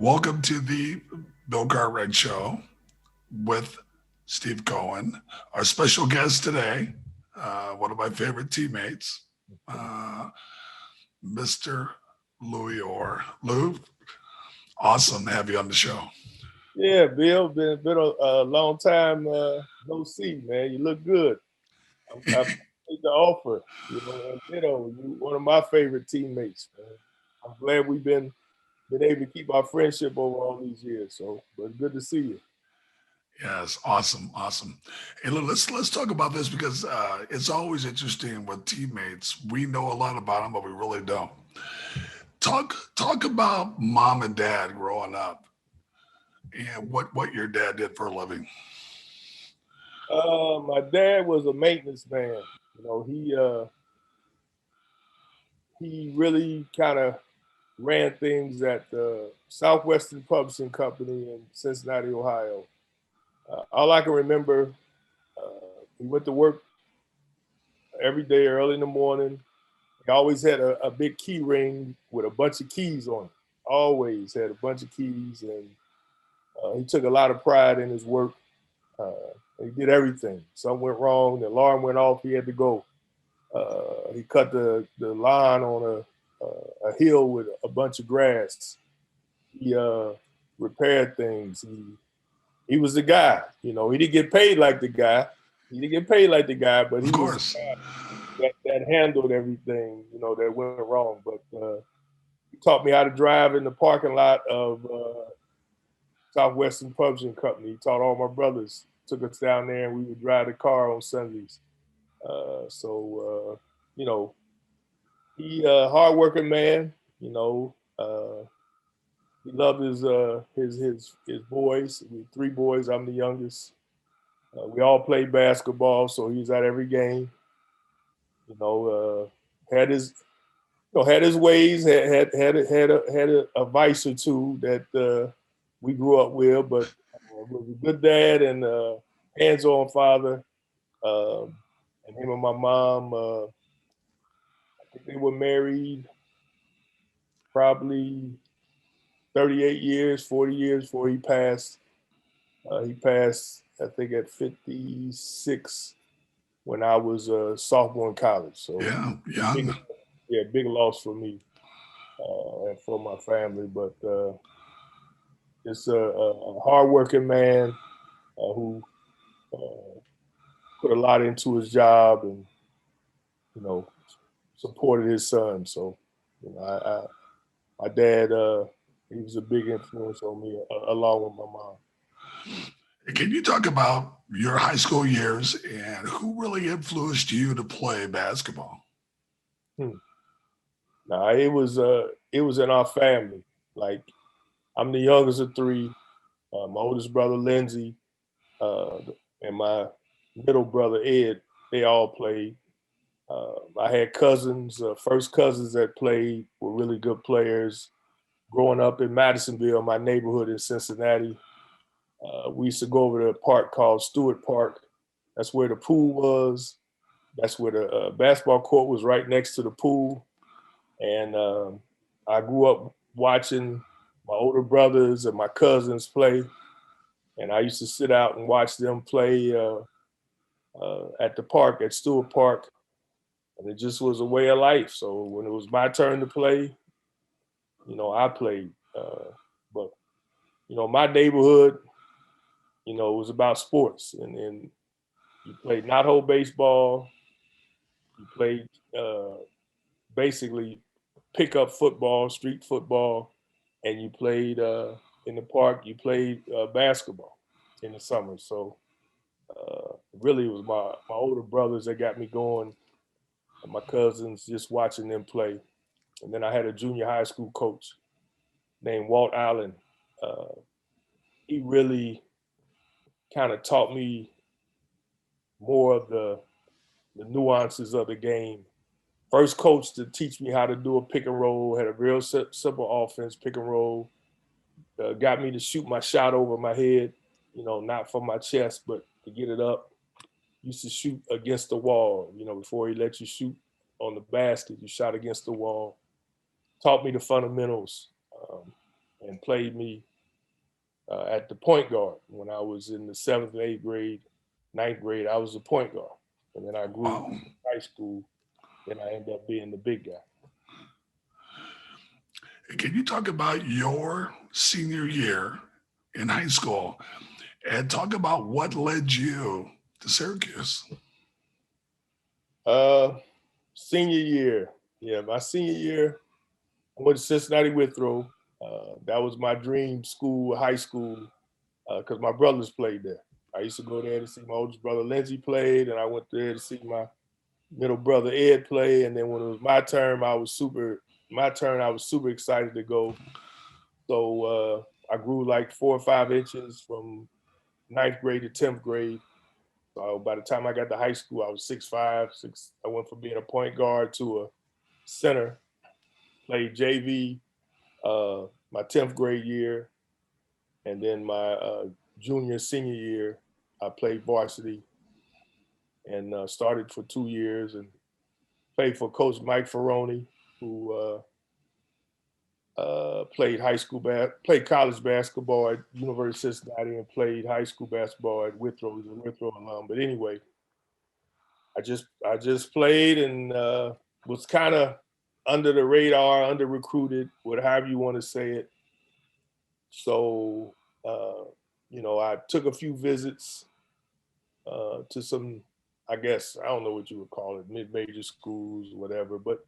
Welcome to the Bill Cartwright Show with Steve Cohen. Our special guest today, one of my favorite teammates, uh, Mr. Louis Orr. Lou, awesome to have you on the show. Yeah, Bill, been a long time no see, man. You look good. I appreciate the offer. And you one of my favorite teammates, man. I'm glad we've been able to keep our friendship over all these years. So, but good to see you. Yes, awesome. Hey, look, let's talk about this because it's always interesting with teammates. We know a lot about them, but we really don't. Talk about mom and dad growing up and what your dad did for a living. My dad was a maintenance man. He really kind of ran things at the Southwestern Publishing Company in Cincinnati, Ohio. All I can remember, he went to work every day early in the morning. He always had a big key ring with a bunch of keys on it. Always had a bunch of keys, and he took a lot of pride in his work. He did everything. Something went wrong, the alarm went off, he had to go. He cut the line on a hill with a bunch of grass. He repaired things. He was the guy. He didn't get paid like the guy. But he was the guy that handled everything, that went wrong. But he taught me how to drive in the parking lot of Southwestern Publishing Company. He taught all my brothers, took us down there, and we would drive the car on Sundays. He hardworking man. He loved his boys. We had 3 boys. I'm the youngest. We all played basketball, so he was at every game. Had his ways. Had a vice or two that we grew up with, but was a good dad and hands-on father. And him and my mom, I think they were married probably 38 years, 40 years before he passed. He passed, I think, at 56 when I was a sophomore in college. So big loss for me and for my family. But it's a hardworking man who put a lot into his job and supported his son. So my dad, he was a big influence on me along with my mom. Can you talk about your high school years and who really influenced you to play basketball? Nah, it was in our family. Like, I'm the youngest of 3. My oldest brother Lindsay and my middle brother Ed. They all played. I had cousins, first cousins that played, were really good players. Growing up in Madisonville, my neighborhood in Cincinnati, we used to go over to a park called Stewart Park. That's where the pool was. That's where the basketball court was, right next to the pool. And I grew up watching my older brothers and my cousins play. And I used to sit out and watch them play at the park, at Stewart Park. And it just was a way of life. So when it was my turn to play, I played. But my neighborhood, it was about sports. And you played knot-hole baseball. You played basically pickup football, street football. And you played in the park, you played basketball in the summer. So really it was my older brothers that got me going, and my cousins, just watching them play. And then I had a junior high school coach named Walt Allen. He really kind of taught me more of the nuances of the game. First coach to teach me how to do a pick and roll, had a real simple offense, pick and roll. Got me to shoot my shot over my head, not from my chest, but to get it up. Used to shoot against the wall, before he let you shoot on the basket, you shot against the wall. Taught me the fundamentals. and played me at the point guard. When I was in the 7th and 8th grade, 9th grade, I was the point guard. And then I grew Wow. in high school, then I ended up being the big guy. Can you talk about your senior year in high school and talk about what led you to Syracuse? Senior year. Yeah, my senior year, I went to Cincinnati Withrow. That was my dream school, high school, because my brothers played there. I used to go there to see my oldest brother Lindsey played, and I went there to see my middle brother Ed play. And then when it was my turn, I was super excited to go. So I grew like 4 or 5 inches from 9th grade to 10th grade. So by the time I got to high school, I was 6'5". I went from being a point guard to a center. Played JV my 10th grade year, and then my junior, senior year, I played varsity and started for 2 years and played for Coach Mike Ferroni, who played college basketball at University of Cincinnati and played high school basketball at Withrow. He's a Withrow alum. But anyway, I just played and was kind of under the radar, under recruited, whatever you want to say it. So, I took a few visits to some, I guess, I don't know what you would call it, mid-major schools, whatever, but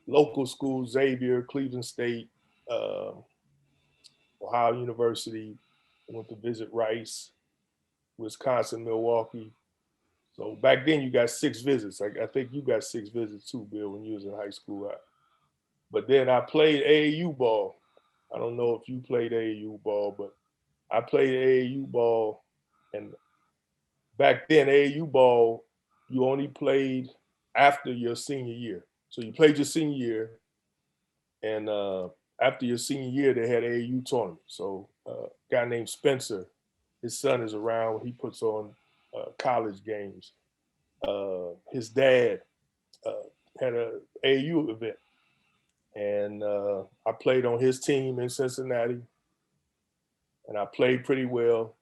local schools, Xavier, Cleveland State, Ohio University. I went to visit Rice, Wisconsin, Milwaukee. So back then you got 6 visits. I think you got 6 visits too, Bill, when you was in high school. But then I played AAU ball. I don't know if you played AAU ball, but I played AAU ball. And back then, AAU ball, you only played after your senior year. So you played your senior year, and after your senior year, they had AAU tournament. So a guy named Spencer, his son is around. He puts on college games. His dad had an AAU event, and I played on his team in Cincinnati, and I played pretty well.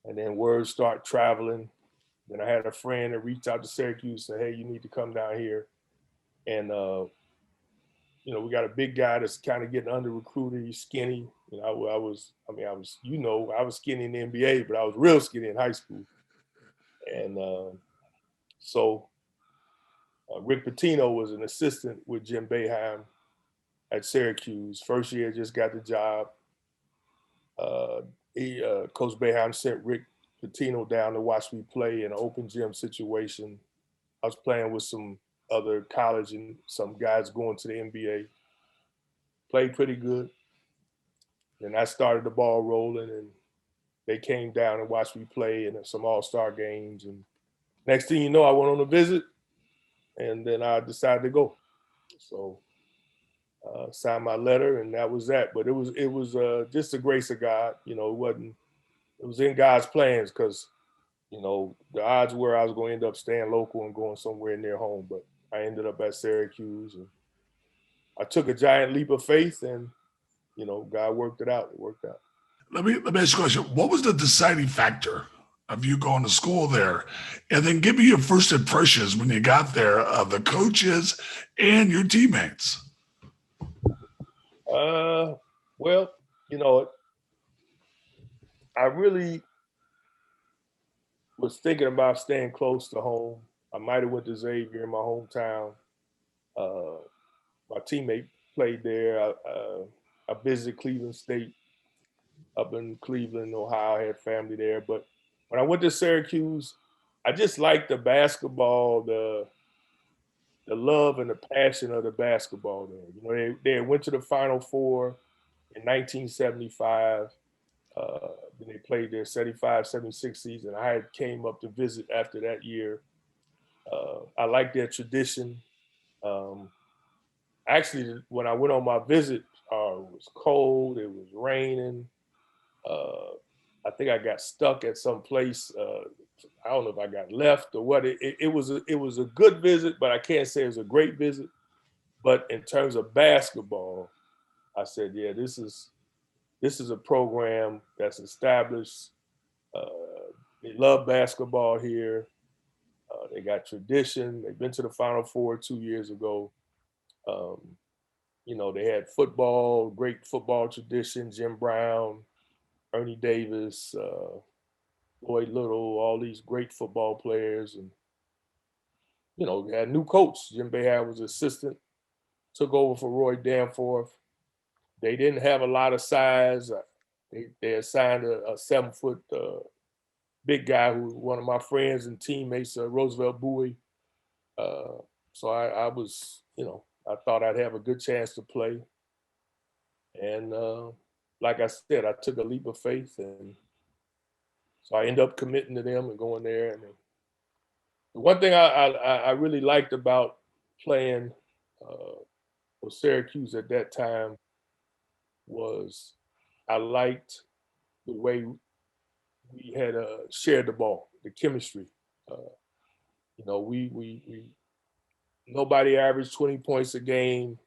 And then words start traveling. Then I had a friend that reached out to Syracuse and said, "Hey, you need to come down here." And we got a big guy that's kind of getting under recruited. He's skinny. I was skinny in the NBA, but I was real skinny in high school. And so Rick Pitino was an assistant with Jim Boeheim at Syracuse. First year, just got the job. Coach Boeheim sent Rick Pitino down to watch me play in an open gym situation. I was playing with some other college and some guys going to the NBA. Played pretty good. And I started the ball rolling, and they came down and watched me play in some all-star games. And next thing you know, I went on a visit, and then I decided to go. So signed my letter, and that was that. But it was just the grace of God. It was in God's plans, because the odds were I was going to end up staying local and going somewhere near home. But I ended up at Syracuse, and I took a giant leap of faith, and God worked it out. It worked out. Let me ask you a question. What was the deciding factor of you going to school there? And then give me your first impressions when you got there of the coaches and your teammates. Well, I really was thinking about staying close to home. I might have went to Xavier in my hometown. My teammate played there. I visited Cleveland State up in Cleveland, Ohio. I had family there. But when I went to Syracuse, I just liked the basketball, the love and the passion of the basketball there. They went to the Final Four in 1975. Then they played their 75, 76 season. I had came up to visit after that year. I liked their tradition. Actually, when I went on my visit, it was cold. It was raining. I think I got stuck at some place. I don't know if I got left or what. It was a good visit, but I can't say it was a great visit. But in terms of basketball, I said, yeah, this is a program that's established. They love basketball here. They got tradition. They've been to the Final Four 2 years ago. Um, they had football, great football tradition. Jim Brown, Ernie Davis, Lloyd Little, all these great football players, and we had a new coach. Jim Boeheim was assistant, took over for Roy Danforth. They didn't have a lot of size. They assigned a 7-foot big guy who was one of my friends and teammates, Roosevelt Bowie. So I was, I thought I'd have a good chance to play. And like I said, I took a leap of faith, and so I ended up committing to them and going there. And the one thing I really liked about playing for Syracuse at that time was I liked the way we had shared the ball, the chemistry. We nobody averaged 20 points a game.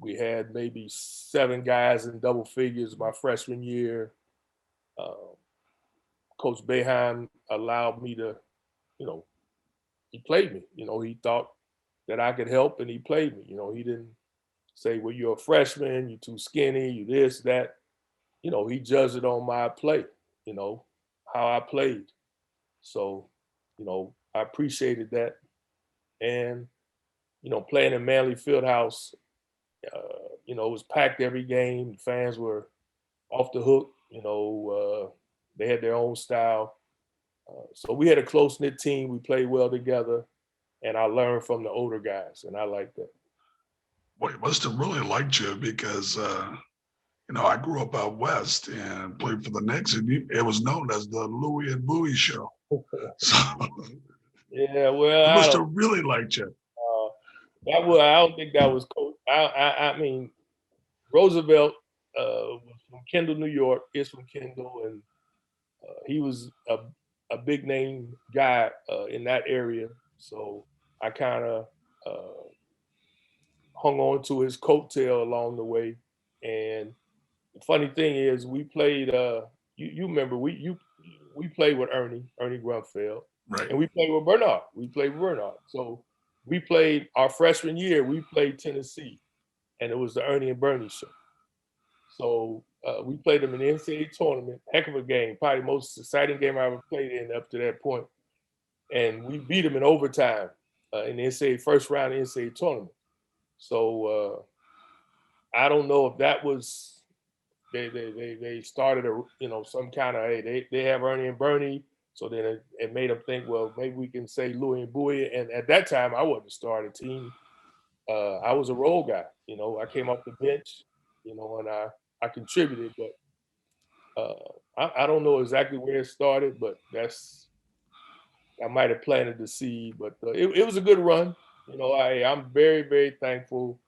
We had maybe 7 guys in double figures my freshman year. Coach Boeheim allowed me to, he played me. He thought that I could help, and he played me. He didn't say, well, you're a freshman, you're too skinny, you this, that. He judged it on my play, how I played. So, I appreciated that. And, playing in Manley Fieldhouse, it was packed every game. The fans were off the hook. They had their own style. So we had a close-knit team. We played well together. And I learned from the older guys, and I liked that. Well, he must have really liked you because, I grew up out west and played for the Knicks, and it was known as the Louie and Bowie show. So yeah, well, he must have really liked you. I don't think that was coach. I mean, Roosevelt was from Kendall, New York. Is from Kendall, and he was a big name guy in that area. So I kind of hung on to his coattail along the way. And the funny thing is, we played. You remember we played with Ernie Grunfeld, right? And we played with Bernard. So we played our freshman year. We played Tennessee, and it was the Ernie and Bernie show. So we played them in the NCAA tournament. Heck of a game, probably the most exciting game I ever played in up to that point. And we beat them in overtime in the NCAA first round of the NCAA tournament. So I don't know if that was they started some kind of, hey, they have Ernie and Bernie. So then it made them think, well, maybe we can say Louie and Bowie. And at that time, I wasn't a starting team. I was a role guy. I came off the bench, and I contributed. But I don't know exactly where it started, but I might have planted the seed. But it was a good run. I'm very, very thankful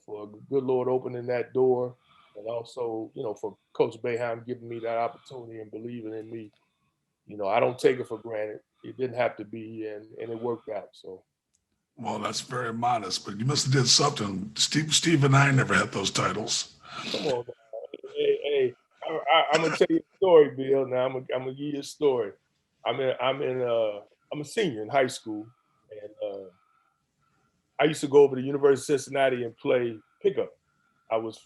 for the good Lord opening that door. And also, for Coach Boeheim giving me that opportunity and believing in me. I don't take it for granted. It didn't have to be, and it worked out. So. Well, that's very modest, but you must have did something. Steve and I never had those titles. Come on, hey, I'm gonna tell you a story, Bill. Now I'm gonna give you a story. I'm a senior in high school, and I used to go over to University of Cincinnati and play pickup. I was,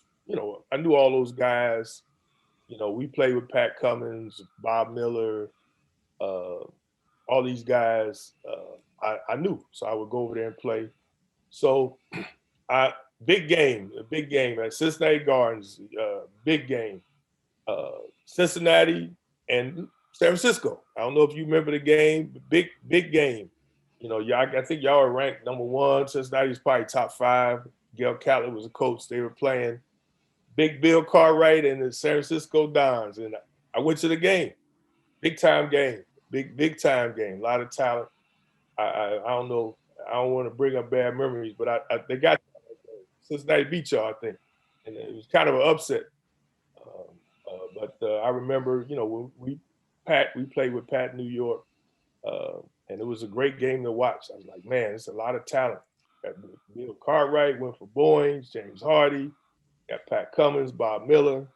I knew all those guys. We played with Pat Cummins, Bob Miller, all these guys. I knew, so I would go over there and play. So, a big game at Cincinnati Gardens, big game. Cincinnati and San Francisco. I don't know if you remember the game, big game. I think y'all are ranked number 1. Cincinnati's probably top 5. Gail Catlett was a coach. They were playing big Bill Cartwright and the San Francisco Dons. And I went to the game. Big time game. Big time game. A lot of talent. I don't know. I don't want to bring up bad memories, but they got Cincinnati beat y'all, I think. And it was kind of an upset. But I remember, when we played with Pat in New York, and it was a great game to watch. I was like, man, it's a lot of talent. Got Bill Cartwright, went for Boynes, James Hardy, got Pat Cummins, Bob Miller.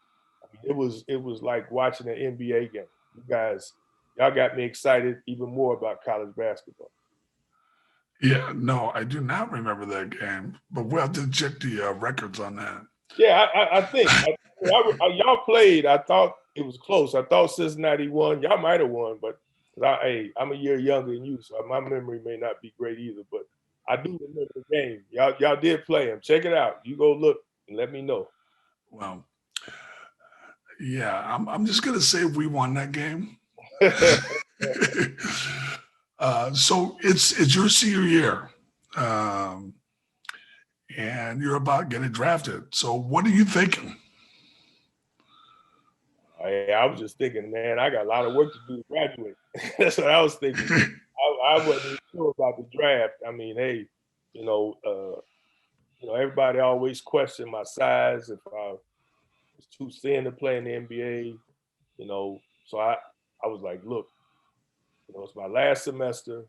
I mean, it was like watching an NBA game. You guys, y'all got me excited even more about college basketball. Yeah, no, I do not remember that game, but we'll have to check the records on that. Yeah, I think y'all played. I thought it was close. I thought Cincinnati won. Y'all might have won, but I'm a year younger than you, so my memory may not be great either. But I do remember the game. Y'all did play him. Check it out. You go look and let me know. Well, yeah, I'm just gonna say we won that game. So it's your senior year, and you're about getting drafted. So what are you thinking? I was just thinking, man, I got a lot of work to do to graduate. That's what I was thinking. I wasn't sure about the draft. I mean, hey, everybody always questioned my size, if I was too thin to play in the NBA, So I was like, look, it's my last semester.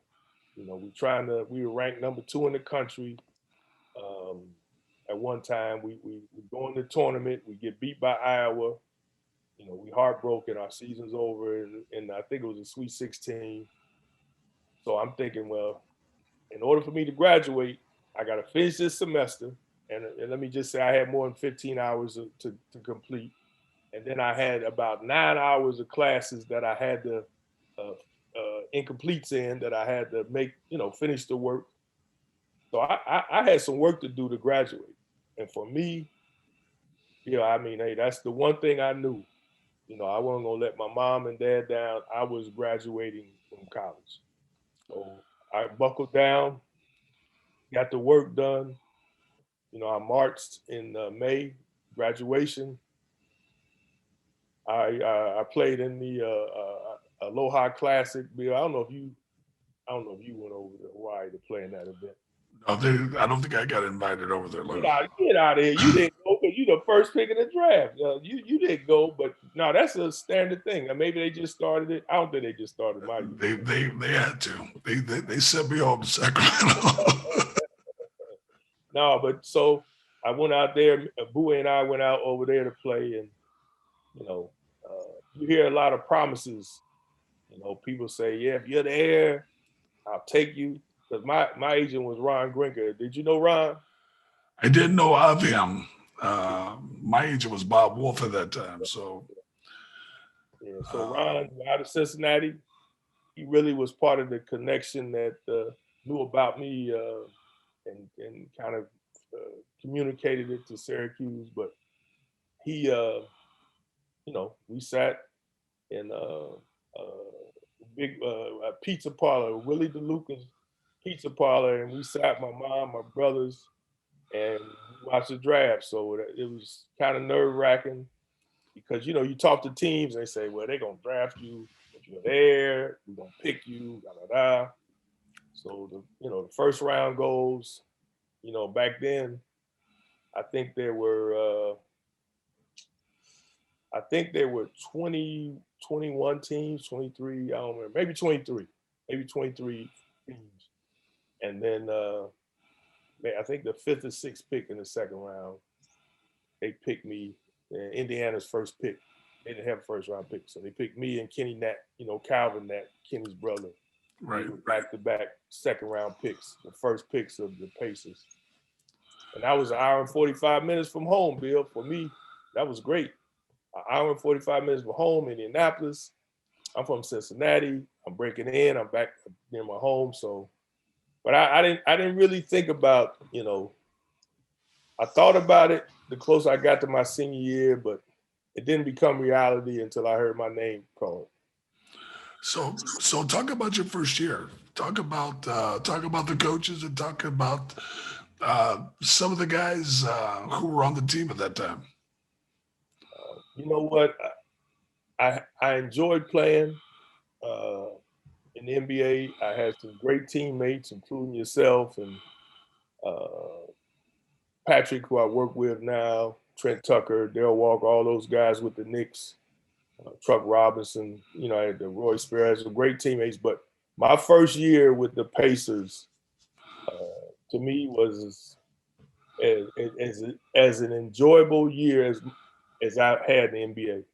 We were ranked number 2 in the country. At one time, we go in the tournament, we get beat by Iowa. We heartbroken. Our season's over, and I think it was a Sweet 16. So I'm thinking, well, in order for me to graduate, I got to finish this semester. And let me just say, I had more than 15 hours to complete. And then I had about 9 hours of classes that I had to incompletes in that I had to make, finish the work. So I had some work to do to graduate. And for me, hey, that's the one thing I knew. I wasn't gonna let my mom and dad down. I was graduating from college. So I buckled down, got the work done. I marched in May, graduation. I played in the Aloha Classic. Bill, I don't know if you went over to Hawaii to play in that event. No, I don't think I got invited over there. Get out of here! You didn't go because you're the first pick in the draft. You didn't go, but no, that's a standard thing. Maybe they just started it. I don't think they just started my. They had to. They sent me home to Sacramento. No, but so I went out there. Bowie and I went out over there to play, and you hear a lot of promises. People say, "Yeah, if you're there, I'll take you." Because my agent was Ron Grinker. Did you know Ron? I didn't know of him. My agent was Bob Wolf at that time. So, yeah. So Ron out of Cincinnati, he really was part of the connection that knew about me and kind of communicated it to Syracuse. But he, we sat in a big pizza parlor, Willie DeLuca's pizza parlor, and we sat, my mom, my brothers, and we watched the draft. So it was kind of nerve-wracking because, you talk to teams and they say, well, they're going to draft you. If you're there, we're going to pick you, da-da-da. So, the first round goes, back then, I think there were 20, 21 teams, 23, I don't remember, maybe 23 teams. And then I think the 5th or 6th pick in the second round, they picked me, Indiana's first pick. They didn't have a first round pick. So they picked me and Kenny Nat, Calvin Nat, Kenny's brother. Right. Back-to-back second round picks, the first picks of the Pacers. And that was an hour and 45 minutes from home, Bill. For me, that was great. An hour and 45 minutes from home, Indianapolis. I'm from Cincinnati. I'm breaking in. I'm back near my home. So, but I didn't really think about, I thought about it the closer I got to my senior year, but it didn't become reality until I heard my name called. So talk about your first year. Talk about the coaches and talk about some of the guys who were on the team at that time. You know what? I enjoyed playing in the NBA. I had some great teammates, including yourself and Patrick, who I work with now, Trent Tucker, Dale Walker, all those guys with the Knicks, Truck Robinson, I had the Roy Spears, some great teammates. But my first year with the Pacers, to me was as an enjoyable year as I had in the NBA.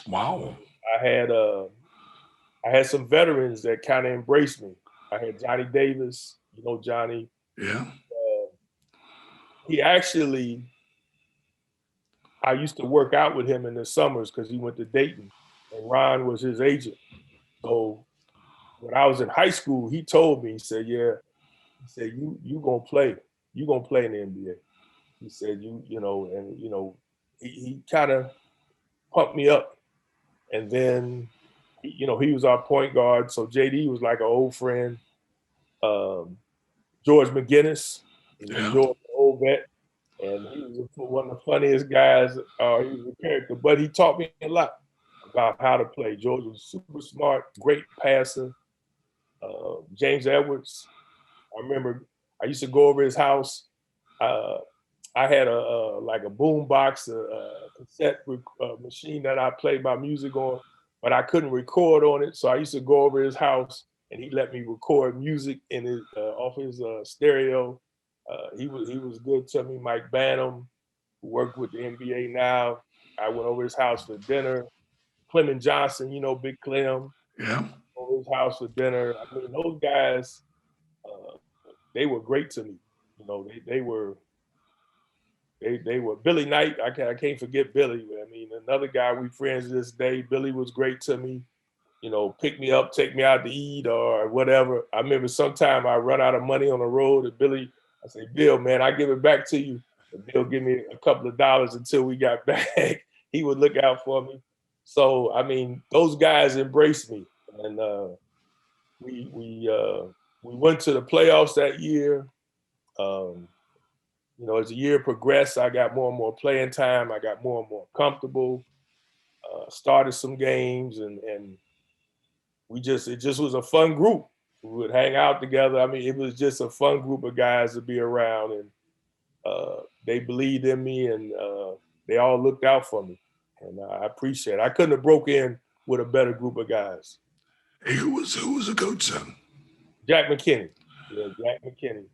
Wow. I had some veterans that kind of embraced me. I had Johnny Davis, you know Johnny. Yeah. He actually, I used to work out with him in the summers because he went to Dayton, and Ron was his agent. So when I was in high school, he told me, he said, "Yeah," he said, "You gonna play? You gonna play in the NBA?" He said, "You know," and you know, he kind of pumped me up. And then, you know, he was our point guard, so JD was like an old friend. George McGinnis, Yeah. George, old vet, and he was one of the funniest guys. He was a character, but he taught me a lot about how to play. George was super smart, great passer. James Edwards, I remember I used to go over his house. Uh, I had like a boom box, a cassette machine that I played my music on, but I couldn't record on it. So I used to go over his house, and he let me record music in his off his stereo. He was good to me. Mike Banham, who worked with the NBA now. I went over his house for dinner. Clement Johnson, you know, Big Clem, Yeah. over his house for dinner. I mean, those guys, uh, they were great to me. You know, they were Billy Knight. I can't forget Billy. I mean, another guy we friends to this day. Billy was great to me. You know, pick me up, take me out to eat or whatever. I remember sometime I run out of money on the road, and Billy, I say, Bill, man, I give it back to you. And Bill give me a couple of dollars until we got back. He would look out for me. So I mean, those guys embraced me, and we we uh, we went to the playoffs that year. Um, you know, as the year progressed, I got more and more playing time. I got more and more comfortable. Started some games, and it just was a fun group. We would hang out together. I mean, it was just a fun group of guys to be around, and they believed in me, and they all looked out for me, and I appreciate it. I couldn't have broke in with a better group of guys. Hey, who was the coach then? Jack McKinney, yeah, Jack McKinney.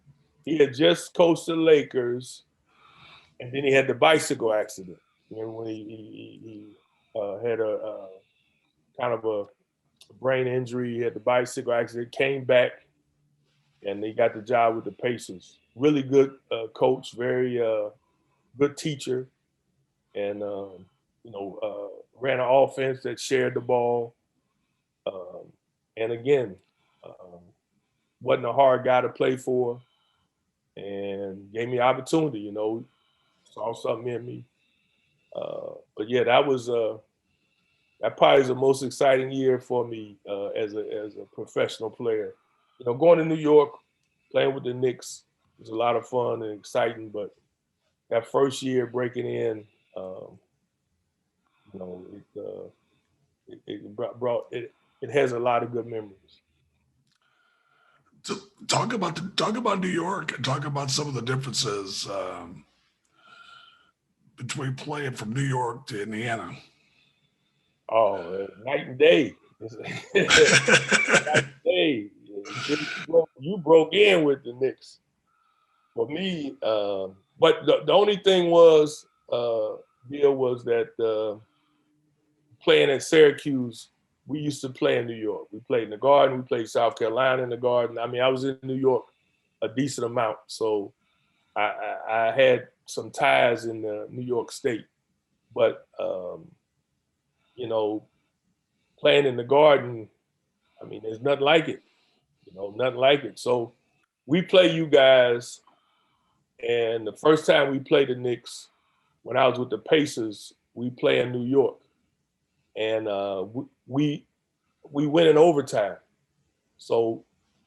He had just coached the Lakers, and then he had the bicycle accident. You know, when he had a kind of a brain injury, he had the bicycle accident, came back, and they got the job with the Pacers. Really good coach, very good teacher, and you know, ran an offense that shared the ball. Um, and again, um, wasn't a hard guy to play for, and gave me opportunity. You know, saw something in me. But yeah, that probably is the most exciting year for me as a professional player. You know, going to New York, playing with the Knicks was a lot of fun and exciting. But that first year breaking in, um, you know, it brought it. It has a lot of good memories. So talk about New York and talk about some of the differences between playing from New York to Indiana. Oh, night and day. Night and day. You broke in with the Knicks. For me, but the only thing was, deal was that playing at Syracuse, we used to play in New York. We played in the Garden. We played South Carolina in the Garden. I mean, I was in New York a decent amount, so I had some ties in New York State. But you know, playing in the Garden, I mean, there's nothing like it. You know, nothing like it. So we play you guys, and the first time we played the Knicks, when I was with the Pacers, we play in New York, and we went in overtime. So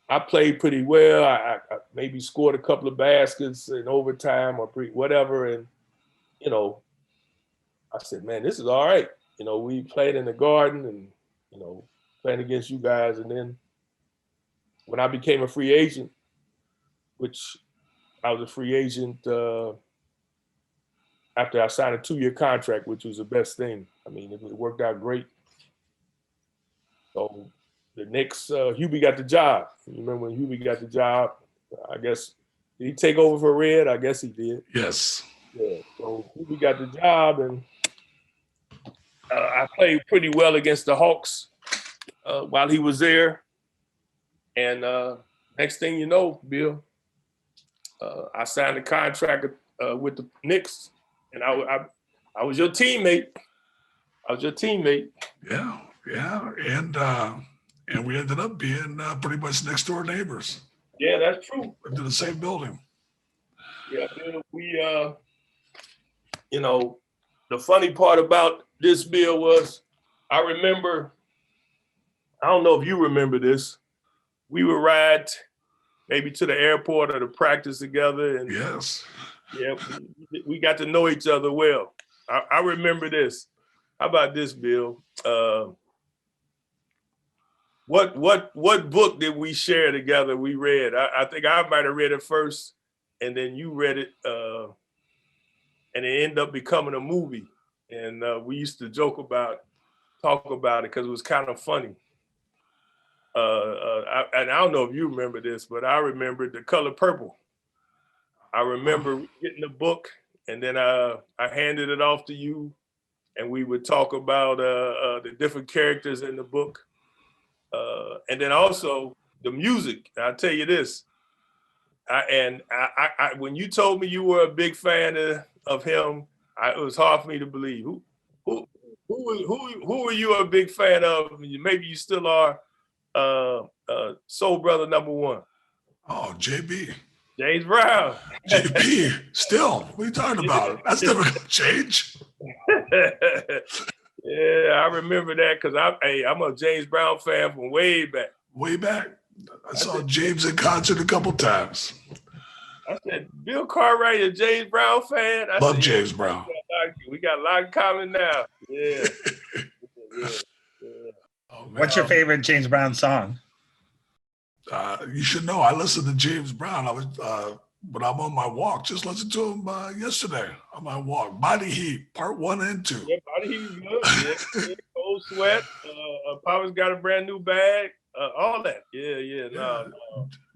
I played pretty well. I maybe scored a couple of baskets in overtime or whatever, and you know, I said, man, this is all right. You know, we played in the Garden, and you know, playing against you guys, and then when I became a free agent, which I was a free agent after I signed a 2-year contract, which was the best thing. I mean, it worked out great. So the Knicks, Hubie got the job. You remember when Hubie got the job? I guess Did he take over for Red? I guess he did. Yes. Yeah. So we got the job, and I played pretty well against the Hawks while he was there. And next thing you know, Bill, I signed a contract with the Knicks, and I was your teammate. I was your teammate. Yeah, and we ended up being pretty much next door neighbors. Yeah, that's true. Into the same building. Yeah, Bill, we you know, the funny part about this, Bill, was I remember, I don't know if you remember this, we would ride maybe to the airport or to practice together. And yes. Yeah, we got to know each other well. I remember this. How about this, Bill? What book did we share together? We read. I think I might have read it first, and then you read it, and it ended up becoming a movie. And we used to talk about it because it was kind of funny. And I don't know if you remember this, but I remember The Color Purple. I remember getting the book, and then I handed it off to you, and we would talk about the different characters in the book. And then also the music. I'll tell you this. When you told me you were a big fan of him, it was hard for me to believe. Who were you a big fan of? Maybe you still are. Soul Brother #1. Oh, JB. James Brown. JB, still. What are you talking about? That's never gonna change. Yeah, I remember that because I'm a James Brown fan from way back. Way back. I saw James in concert a couple times. I said, Bill Cartwright, a James Brown fan? Love James Brown. We got a lot in common now. Yeah. Yeah. Oh, what's your favorite James Brown song? You should know. I listen to James Brown. I was when I'm on my walk. Just listened to him yesterday on my walk. Body Heat, Part 1 and 2. Yeah, Body Heat is good. Yeah. Cold Sweat. Papa's Got a Brand New Bag. All that. Yeah. No.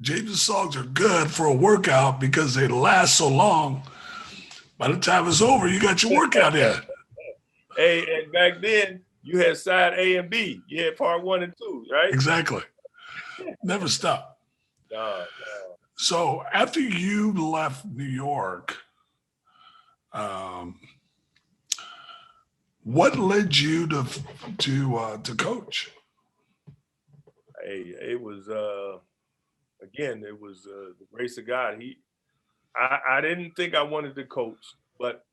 James' songs are good for a workout because they last so long. By the time it's over, you got your workout in. Hey, and back then, you had side A and B. You had part 1 and 2, right? Exactly. Never stop. No. So after you left New York, what led you to coach? Hey, it was again, it was the grace of God. I didn't think I wanted to coach, but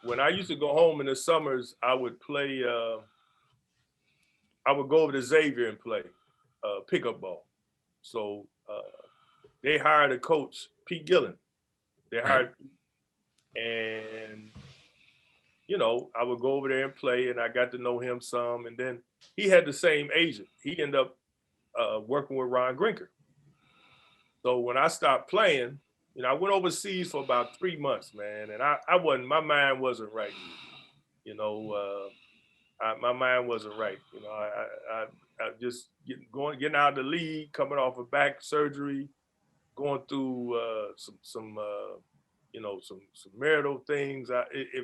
when I used to go home in the summers, I would play. I would go over to Xavier and play pickup ball. So they hired a coach, Pete Gillen. They hired, and I would go over there and play, and I got to know him some. And then he had the same agent. He ended up working with Ron Grinker. So when I stopped playing, I went overseas for about 3 months, man, and my mind wasn't right. My mind wasn't right. I just getting out of the league, coming off of back surgery, going through some marital things.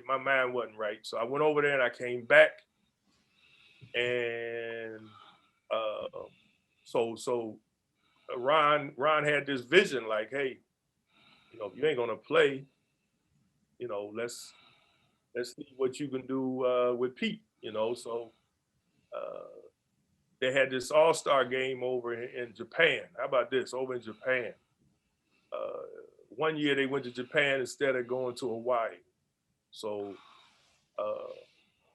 My mind wasn't right, so I went over there and I came back, and so Ron had this vision like, hey, if you ain't gonna play, let's see what you can do with Pete. So they had this all-star game over in Japan. How about this? Over in Japan. One year they went to Japan instead of going to Hawaii. So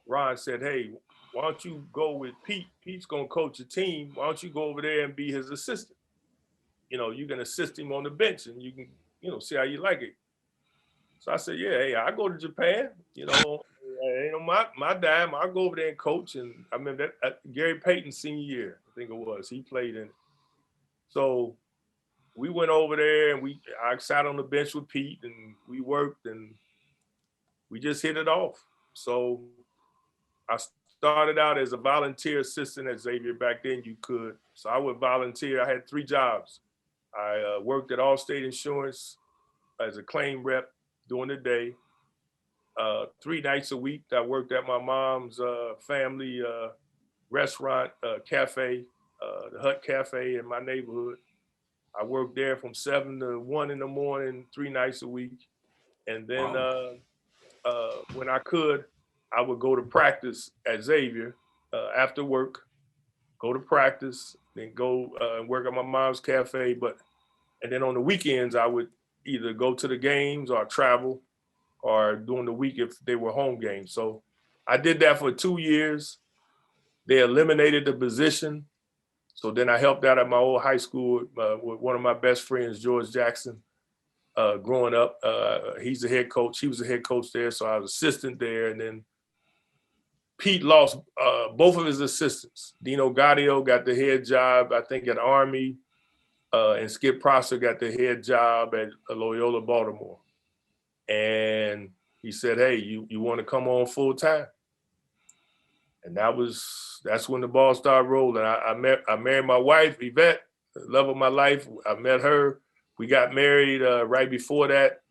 Ron said, hey, why don't you go with Pete? Pete's gonna coach your team. Why don't you go over there and be his assistant? You can assist him on the bench and you can, see how you like it. So I said, yeah, hey, I go to Japan, my dime, I'll go over there and coach. And I remember that Gary Payton's senior year, I think it was, he played in it. So we went over there and I sat on the bench with Pete and we worked and we just hit it off. So I started out as a volunteer assistant at Xavier. Back then you could. So I would volunteer. I had 3 jobs. I worked at Allstate Insurance as a claim rep during the day. 3 nights a week, I worked at my mom's family restaurant, cafe, the Hut Cafe in my neighborhood. I worked there from 7 to 1 in the morning, 3 nights a week. And then when I could, I would go to practice at Xavier after work, go to practice, then go and work at my mom's cafe. And then on the weekends, I would either go to the games or travel, or during the week if they were home games. So I did that for 2 years. They eliminated the position. So then I helped out at my old high school with one of my best friends, George Jackson, growing up. He's the head coach. He was the head coach there. So I was assistant there. And then Pete lost both of his assistants. Dino Gaudio got the head job, I think, at Army, and Skip Prosser got the head job at Loyola Baltimore. And he said, hey, you want to come on full time? And that's when the ball started rolling. I married my wife, Yvette, the love of my life. I met her. We got married right before that.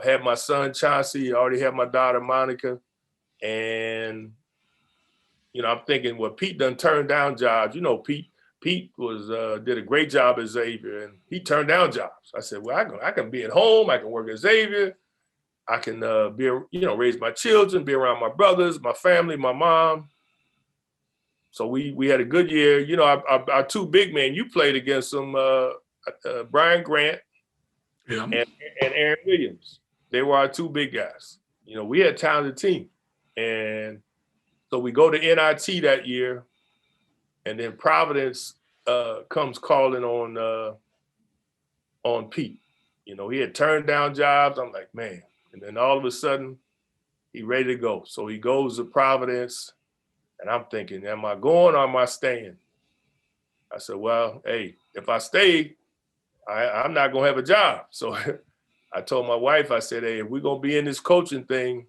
Had my son, Chauncey. I already had my daughter, Monica. And, I'm thinking, well, Pete done turned down jobs. Pete was did a great job at Xavier, and he turned down jobs. I said, well, I can be at home. I can work at Xavier. I can raise my children, be around my brothers, my family, my mom. So we had a good year. Our 2 big men, you played against them, Brian Grant and Aaron Williams. They were our 2 big guys. We had a talented team. And so we go to NIT that year, and then Providence comes calling on Pete. He had turned down jobs. I'm like, man. And then all of a sudden, he ready to go. So he goes to Providence, and I'm thinking, am I going or am I staying? I said, well, hey, if I stay, I'm not going to have a job. So I told my wife, I said, hey, if we're going to be in this coaching thing,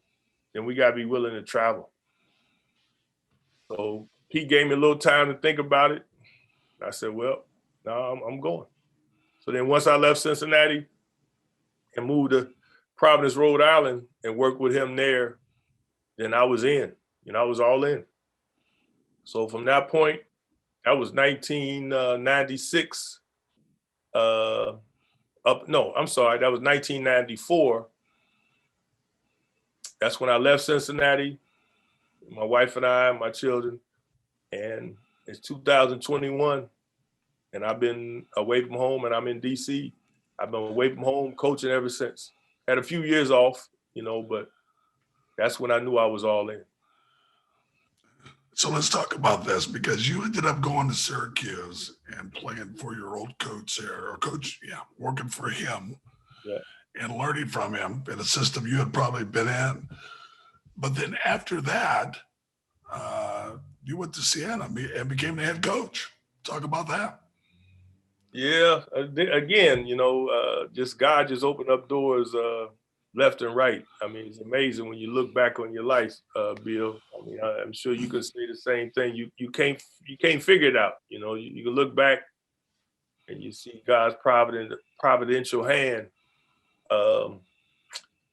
then we got to be willing to travel. So he gave me a little time to think about it. I said, well, no, I'm going. So then once I left Cincinnati and moved to Providence, Rhode Island, and worked with him there, then I was in. I was all in. So from that point, that was 1996. That was 1994. That's when I left Cincinnati, my wife and I, my children, and it's 2021, and I've been away from home, and I'm in DC. I've been away from home coaching ever since. Had a few years off, but that's when I knew I was all in. So let's talk about this, because you ended up going to Syracuse and playing for your old coach there, or working for him, and learning from him in a system you had probably been in. But then after that, you went to Siena and became the head coach. Talk about that. Yeah, again, just God just opened up doors left and right. I mean, it's amazing when you look back on your life, Bill. I mean, I'm sure you could say the same thing. You can't figure it out. You can look back and you see God's providential hand.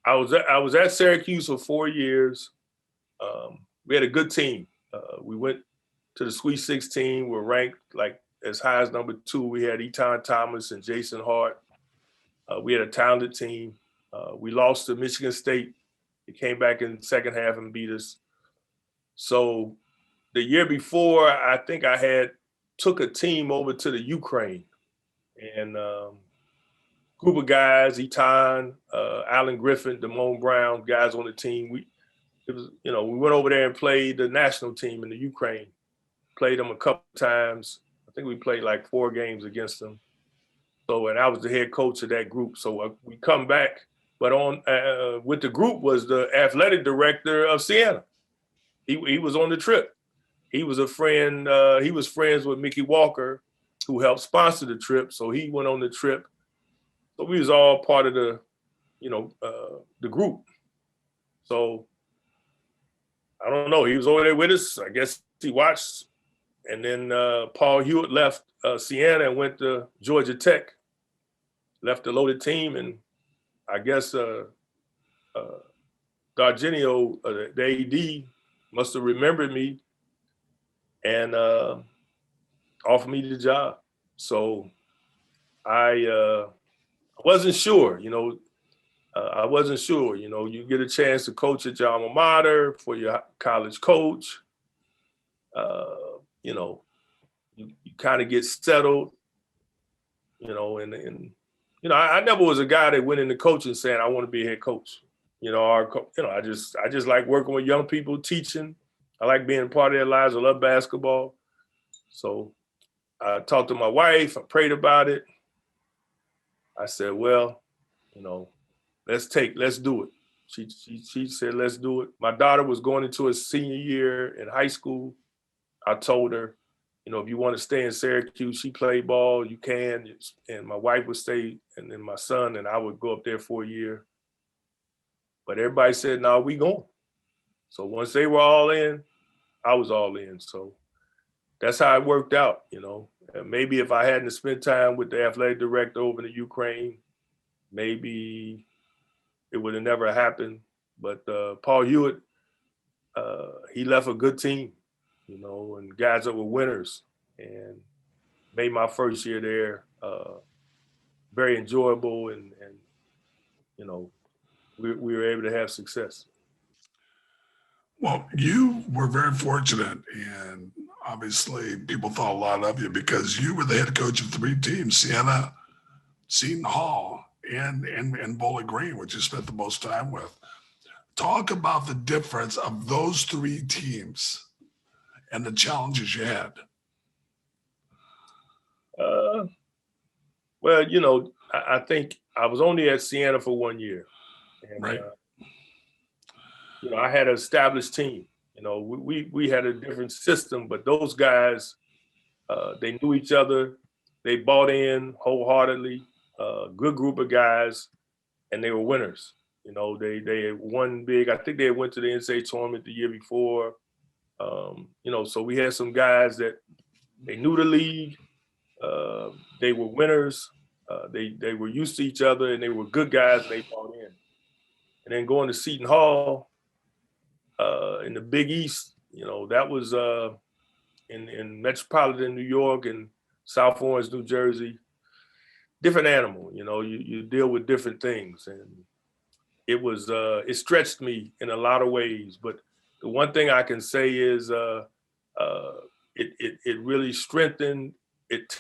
I was at Syracuse for 4 years. We had a good team. We went to the Sweet 16. We're ranked like as high as number 2. We had Eton Thomas and Jason Hart. We had a talented team. We lost to Michigan State. They came back in the second half and beat us. So the year before, I think I took a team over to the Ukraine, and group of guys, Eton, Alan Griffin, Damone Brown, guys on the team. We went over there and played the national team in the Ukraine. Played them a couple times. I think we played like 4 games against them. So, and I was the head coach of that group. So we come back, but on with the group was the athletic director of Siena. He was on the trip. He was a friend. He was friends with Mickey Walker, who helped sponsor the trip. So he went on the trip. So we was all part of the group. So I don't know. He was over there with us. I guess he watched. And then Paul Hewitt left Siena and went to Georgia Tech. Left the loaded team, and I guess Dargenio, the AD, must have remembered me and offered me the job. So I wasn't sure, I wasn't sure, you get a chance to coach at your alma mater for your college coach. You kind of get settled, and I never was a guy that went into coaching saying I want to be a head coach. I just like working with young people, teaching. I like being a part of their lives. I love basketball. So I talked to my wife. I prayed about it. I said, well, let's do it. She said, let's do it. My daughter was going into her senior year in high school. I told her, if you want to stay in Syracuse, she played ball, you can. And my wife would stay, and then my son and I would go up there for a year. But everybody said, no, we going. So once they were all in, I was all in. So that's how it worked out, And maybe if I hadn't spent time with the athletic director over in the Ukraine, maybe it would have never happened. But Paul Hewitt, he left a good team, and guys that were winners, and made my first year there very enjoyable, and we were able to have success. Well, you were very fortunate, and obviously people thought a lot of you because you were the head coach of 3 teams: Siena, Seton Hall, and Bowling Green, which you spent the most time with. Talk about the difference of those 3 teams and the challenges you had. Well, I think I was only at Siena for 1 year. And, right. I had an established team. We had a different system, but those guys, they knew each other. They bought in wholeheartedly. Good group of guys, and they were winners. They won big. I think they went to the NCAA tournament the year before. So we had some guys that they knew the league. They were winners. They were used to each other, and they were good guys. And they bought in. And then going to Seton Hall in the Big East, that was in metropolitan New York and South Orange, New Jersey. Different animal, you deal with different things, and it stretched me in a lot of ways. But the one thing I can say is it really strengthened. It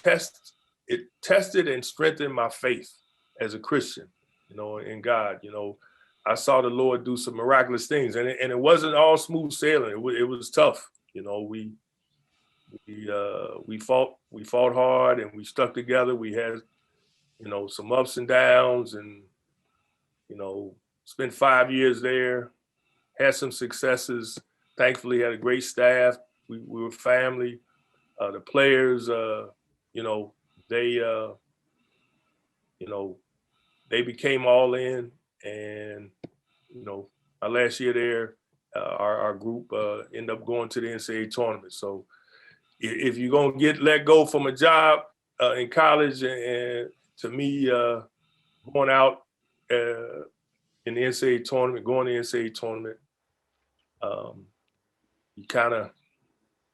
tested and strengthened my faith as a Christian, in God. I saw the Lord do some miraculous things, and it wasn't all smooth sailing. It was tough. We fought hard, and we stuck together. We had some ups and downs, and spent 5 years there, had some successes. Thankfully, had a great staff. We were family. The players, they became all in, and my last year there, our group ended up going to the NCAA tournament. So if you're gonna get let go from a job in college, and to me, going out in the NCAA tournament, going to the NCAA tournament, you kind of,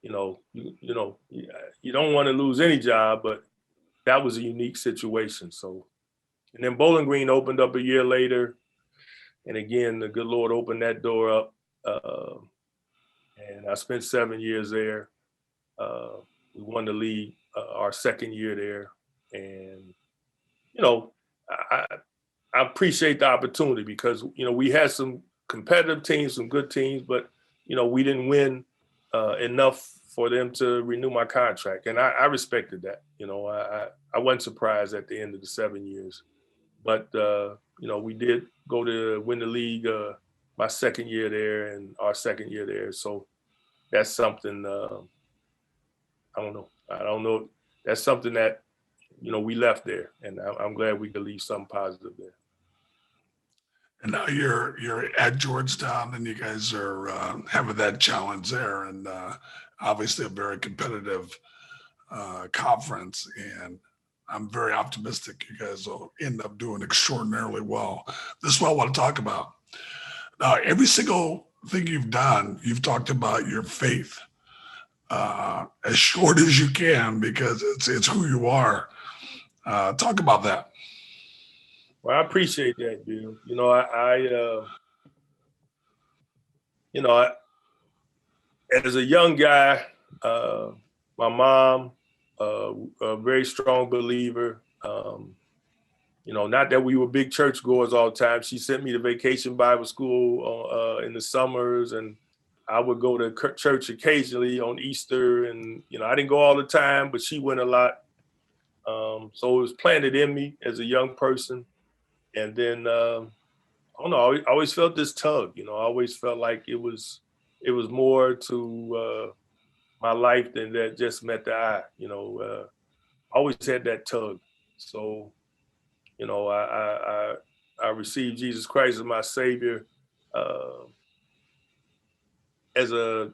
you don't want to lose any job, but that was a unique situation. So, and then Bowling Green opened up a year later, and again, the good Lord opened that door up, and I spent 7 years there. We won the league our second year there, and I appreciate the opportunity because we had some competitive teams, some good teams, but we didn't win enough for them to renew my contract, and I respected that. I wasn't surprised at the end of the 7 years, but we did go to win the league my second year there and our second year there. So that's something. I don't know. That's something that we left there, and I'm glad we could leave something positive there. And now you're at Georgetown, and you guys are having that challenge there, and obviously a very competitive conference. And I'm very optimistic you guys will end up doing extraordinarily well. This is what I want to talk about. Now, every single thing you've done, you've talked about your faith as short as you can because it's who you are. Talk about that. Well, I appreciate that, Bill. As a young guy, my mom, a very strong believer. Not that we were big churchgoers all the time. She sent me to vacation Bible school in the summers, and I would go to church occasionally on Easter. And I didn't go all the time, but she went a lot. So it was planted in me as a young person. And then I don't know. I always felt this tug. I always felt like it was more to my life than that just met the eye. Always had that tug. So, I received Jesus Christ as my Savior as a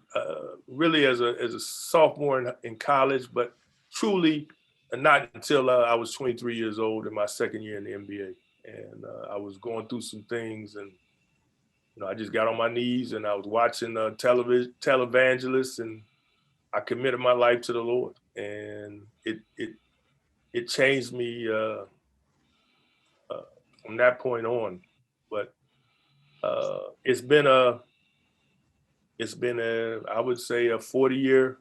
sophomore in college, but truly not until I was 23 years old in my second year in the NBA. And I was going through some things, and I just got on my knees and I was watching televangelists, and I committed my life to the Lord, and it changed me from that point on. But it's been a I would say a 40-year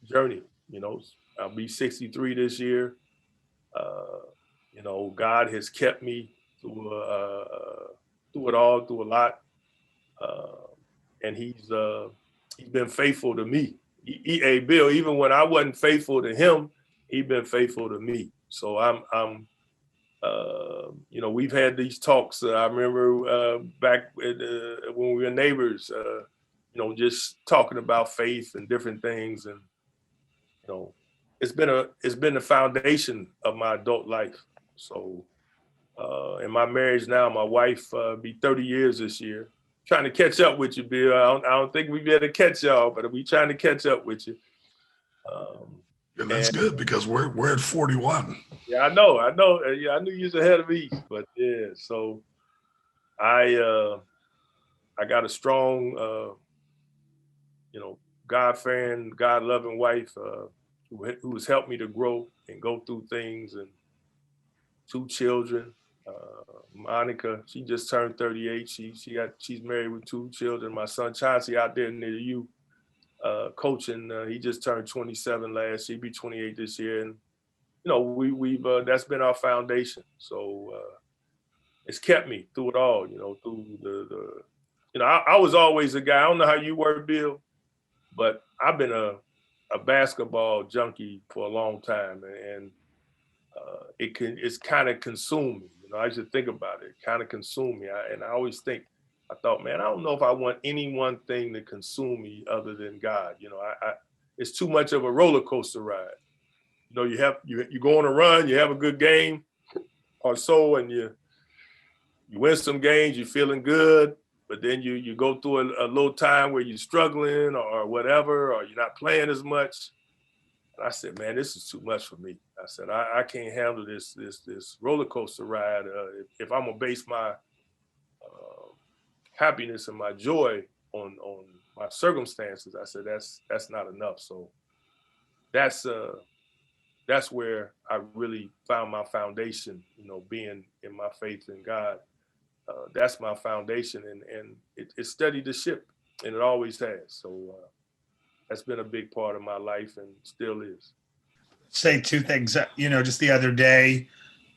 journey. I'll be 63 this year. God has kept me through it all, through a lot, and He's been faithful to me. Hey, Bill, even when I wasn't faithful to Him, He's been faithful to me. So I'm we've had these talks. I remember back when we were neighbors, just talking about faith and different things, and it's been the foundation of my adult life. So in my marriage now, my wife be 30 years this year. Trying to catch up with you, Bill. I don't think we better catch y'all, but we trying to catch up with you. And that's good because we're at 41. Yeah, I know. Yeah, I knew you was ahead of me, but yeah. So I got a strong, God-fearing, God-loving wife who has helped me to grow and go through things, and 2 children. Monica, she just turned 38. She's married with 2 children. My son Chauncey out there near you, coaching. He just turned 27 last year. He'll be 28 this year, and we've that's been our foundation. So it's kept me through it all. Through I was always a guy. I don't know how you were, Bill, but I've been a basketball junkie for a long time, and it's kind of consumed me. I used to think about it. It kind of consumed me. I always I thought, man, I don't know if I want any one thing to consume me other than God. It's too much of a roller coaster ride. You go on a run, you have a good game or so, and you win some games, you're feeling good, but then you go through a little time where you're struggling or whatever, or you're not playing as much. And I said, man, this is too much for me. I said, I can't handle this roller coaster ride. If I'm gonna base my happiness and my joy on my circumstances, I said that's not enough. So that's where I really found my foundation. Being in my faith in God, that's my foundation, and it steadied the ship, and it always has. So. That's been a big part of my life and still is. Say 2 things. Just the other day,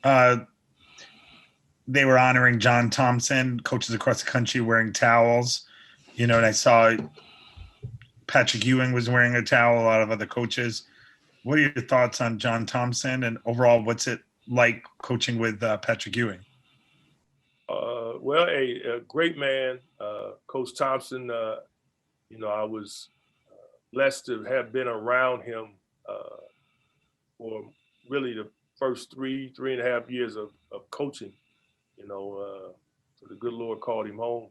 they were honoring John Thompson, coaches across the country wearing towels. And I saw Patrick Ewing was wearing a towel, a lot of other coaches. What are your thoughts on John Thompson, and overall, what's it like coaching with Patrick Ewing? Well, a great man, Coach Thompson. I was blessed to have been around him for really the first 3.5 years of coaching. So the good Lord called him home.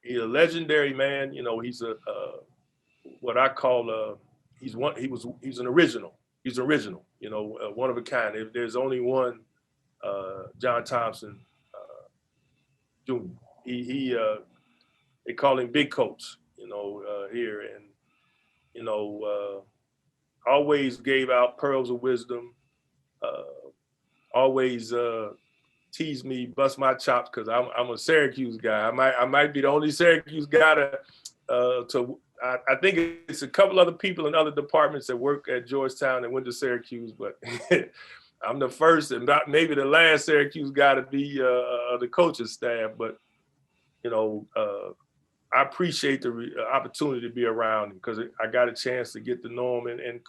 He's a legendary man. You know, he's a what I call he's an original. He's original. You know, one of a kind. If there's only one John Thompson Jr. He they call him Big Coach. You know, here, and you know, always gave out pearls of wisdom. Always tease me, bust my chops, because I'm a Syracuse guy. I might be the only Syracuse guy to I think it's a couple other people in other departments that work at Georgetown that went to Syracuse, but I'm the first and not maybe the last Syracuse guy to be the coaching staff. But you know, I appreciate the opportunity to be around him because I got a chance to get to know him. And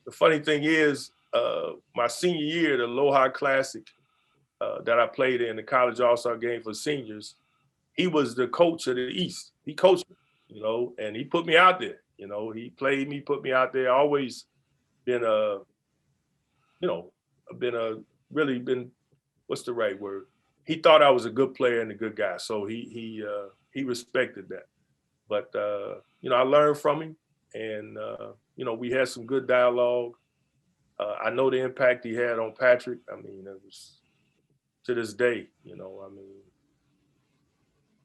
the funny thing is, my senior year, the Aloha Classic that I played in the college all-star game for seniors, he was the coach of the East. He coached me, you know, and he put me out there. You know, he played me, put me out there. Always been really been, what's the right word? He thought I was a good player and a good guy, so he respected that. But you know, I learned from him, and you know, we had some good dialogue. I know the impact he had on Patrick. I mean, it was to this day, you know, I mean,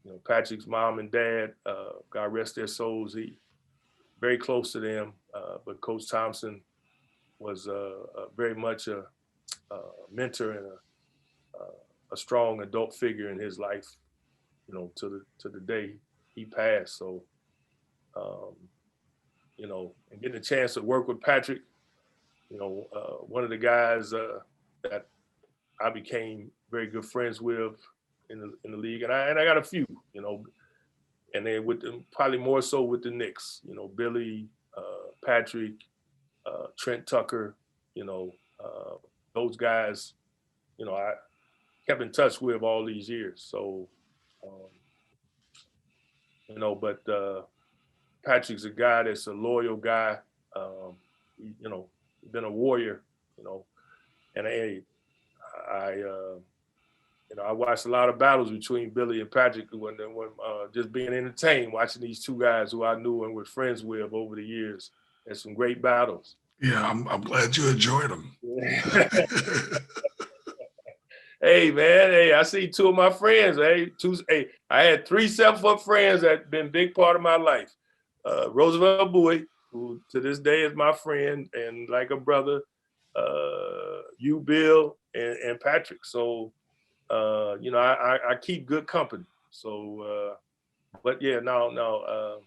you know, Patrick's mom and dad, God rest their souls, he very close to them. But Coach Thompson was very much a mentor and a strong adult figure in his life, you know, to the day he passed. So, you know, and getting a chance to work with Patrick, you know, one of the guys that I became very good friends with in the league, and I got a few, you know, and then with them, probably more so with the Knicks, you know, Billy, Patrick, Trent Tucker, you know, those guys, you know, I kept in touch with all these years. So, you know, but Patrick's a guy that's a loyal guy, you know, been a warrior, you know, and you know, I watched a lot of battles between Billy and Patrick when just being entertained, watching these two guys who I knew and was friends with over the years. Had some great battles. Yeah, I'm glad you enjoyed them. Hey man, hey, I see two of my friends. Hey, I had 3 7-foot friends that been a big part of my life. Roosevelt Bowie, who to this day is my friend and like a brother. You, Bill, and Patrick. So, you know, I keep good company. So, but yeah, no.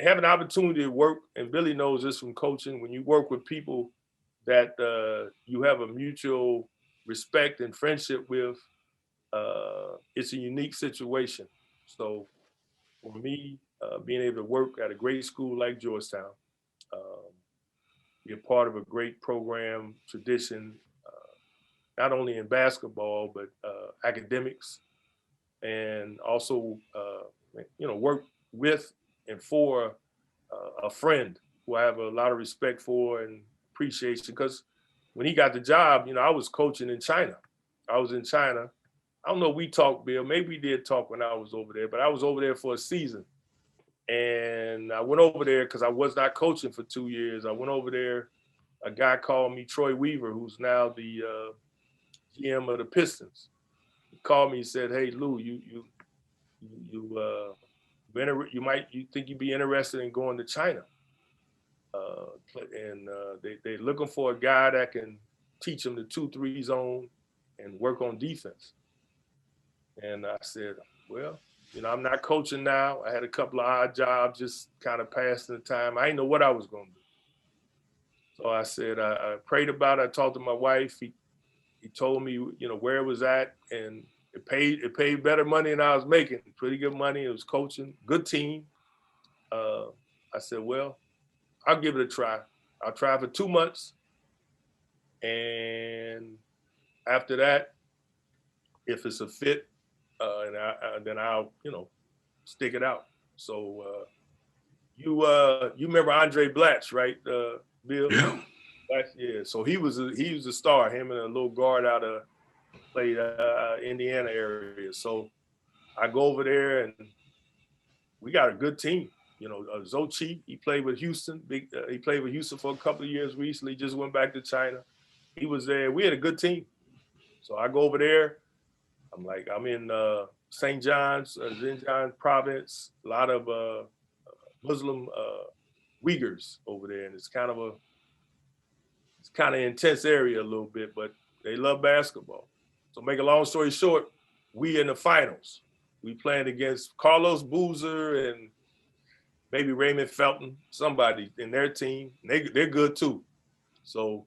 Have an opportunity to work, and Billy knows this from coaching. When you work with people that you have a mutual respect and friendship with, it's a unique situation. So, for me, being able to work at a great school like Georgetown, be a part of a great program, tradition, not only in basketball, but academics, and also, you know, work with and for a friend who I have a lot of respect for and appreciation. Because when he got the job, you know, I was coaching in China. I was in China. I don't know if we talked, Bill. Maybe we did talk when I was over there, but I was over there for a season. And I went over there because I was not coaching for 2 years. I went over there. A guy called me, Troy Weaver, who's now the GM of the Pistons. He called me and said, "Hey Lou, you think you'd be interested in going to China? And they're looking for a guy that can teach them the 2-3 zone and work on defense." And I said, "Well, you know, I'm not coaching now. I had a couple of odd jobs, just kind of passing the time. I didn't know what I was going to do." So I said, I prayed about it. I talked to my wife. He told me, you know, where it was at, and it paid better money than I was making. Pretty good money. It was coaching, good team. I said, well, I'll give it a try. I'll try for 2 months, and after that, if it's a fit, then I'll, you know, stick it out. So you remember Andre Blatch, right, Bill? Yeah. Yeah. So he was a star. Him and a little guard out of played Indiana area. So I go over there, and we got a good team. You know, Zochi, he played with Houston. He played with Houston for a couple of years recently. Just went back to China. He was there. We had a good team. So I go over there. I'm in St. John's, Xinjiang province. A lot of Muslim Uyghurs over there, and it's kind of intense area a little bit, but they love basketball. So make a long story short, we in the finals. We playing against Carlos Boozer and maybe Raymond Felton, somebody in their team. They're good too. So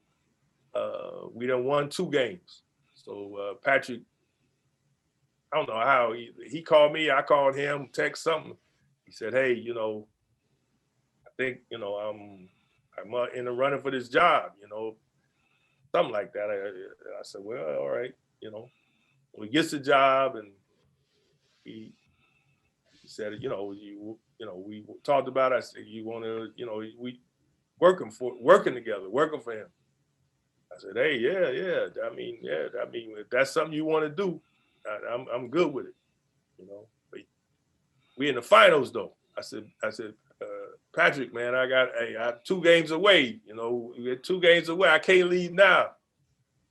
we done won 2 games. So Patrick, I don't know how, he called me, I called him, text something. He said, hey, you know, I think, you know, I'm in the running for this job, you know, something like that. I said, well, all right, you know. He gets the job, and he said, you know, we talked about it. I said, you want to, you know, we working together, working for him. I said, hey, yeah. I mean, if that's something you want to do, I'm good with it, you know. But we in the finals though. I said, Patrick, man, I'm 2 games away. You know, we're 2 games away. I can't leave now.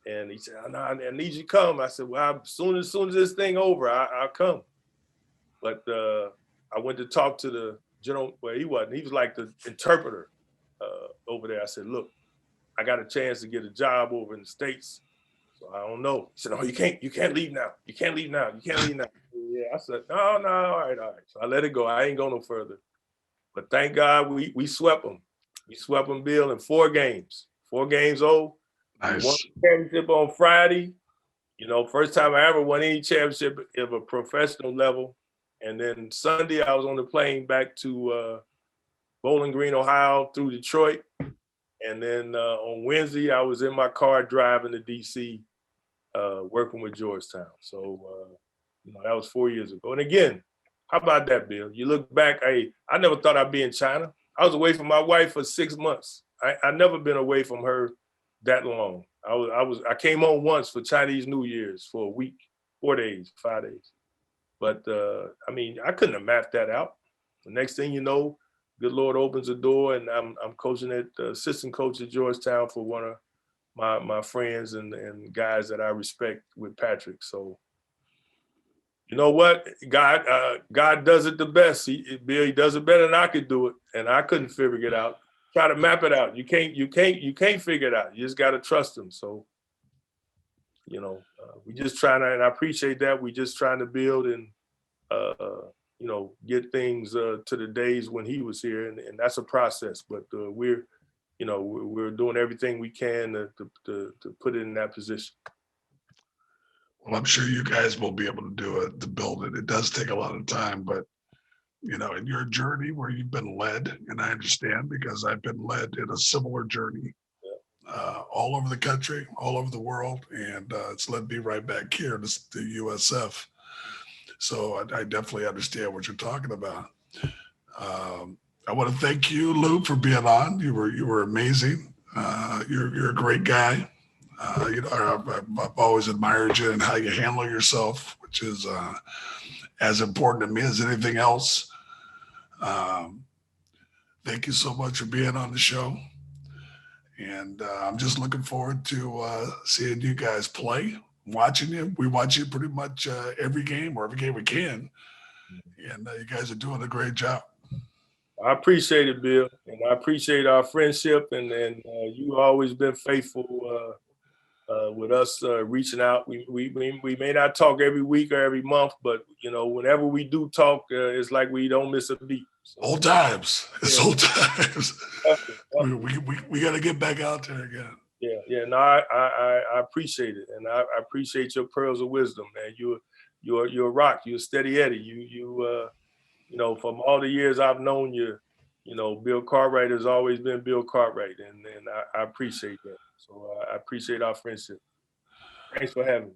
And he said, no, I need you to come. I said, well, as soon as this thing over, I'll come. But I went to talk to the general. Well, he wasn't. He was like the interpreter over there. I said, look, I got a chance to get a job over in the States. So I don't know. He said, oh, you can't leave now. You can't leave now. Yeah, I said, no, all right. So I let it go. I ain't go no further. But thank God we swept them. We swept them, Bill, in 4 games. 4 games old. Nice. We won the championship on Friday. You know, first time I ever won any championship of a professional level. And then Sunday, I was on the plane back to Bowling Green, Ohio, through Detroit. And then on Wednesday, I was in my car driving to DC, working with Georgetown. So, you know, that was 4 years ago. And again, how about that, Bill? You look back, I never thought I'd be in China. I was away from my wife for 6 months. I never been away from her that long. I came home once for Chinese New Year's for a week, 4 days, 5 days. But I mean, I couldn't have mapped that out. The next thing you know, good Lord opens a door, and I'm coaching at assistant coach at Georgetown for one of my friends and guys that I respect with Patrick. So, you know what? God does it the best. He does it better than I could do it, and I couldn't figure it out. Try to map it out. You can't figure it out. You just got to trust him. So, you know, we just trying to, and I appreciate that. We just trying to build and you know, get things to the days when he was here, and that's a process. But we're doing everything we can to put it in that position. Well, I'm sure you guys will be able to do it, to build it. It does take a lot of time, but you know, in your journey where you've been led, and I understand because I've been led in a similar journey all over the country, all over the world, and it's led me right back here to USF. So I definitely understand what you're talking about. I want to thank you, Lou, for being on. You were amazing. You're a great guy. You know, I've always admired you and how you handle yourself, which is as important to me as anything else. Thank you so much for being on the show. And I'm just looking forward to seeing you guys play, watching you. We watch you pretty much every game we can. And you guys are doing a great job. I appreciate it, Bill. And I appreciate our friendship. And you always been faithful with us reaching out. We may not talk every week or every month, but, you know, whenever we do talk, it's like we don't miss a beat. So, old times. It's old times. Definitely. We got to get back out there again. Yeah. No, I appreciate it, and I appreciate your pearls of wisdom, man. You're a rock. You're a steady Eddie. You know, from all the years I've known you, you know, Bill Cartwright has always been Bill Cartwright, and I appreciate that. So I appreciate our friendship. Thanks for having me.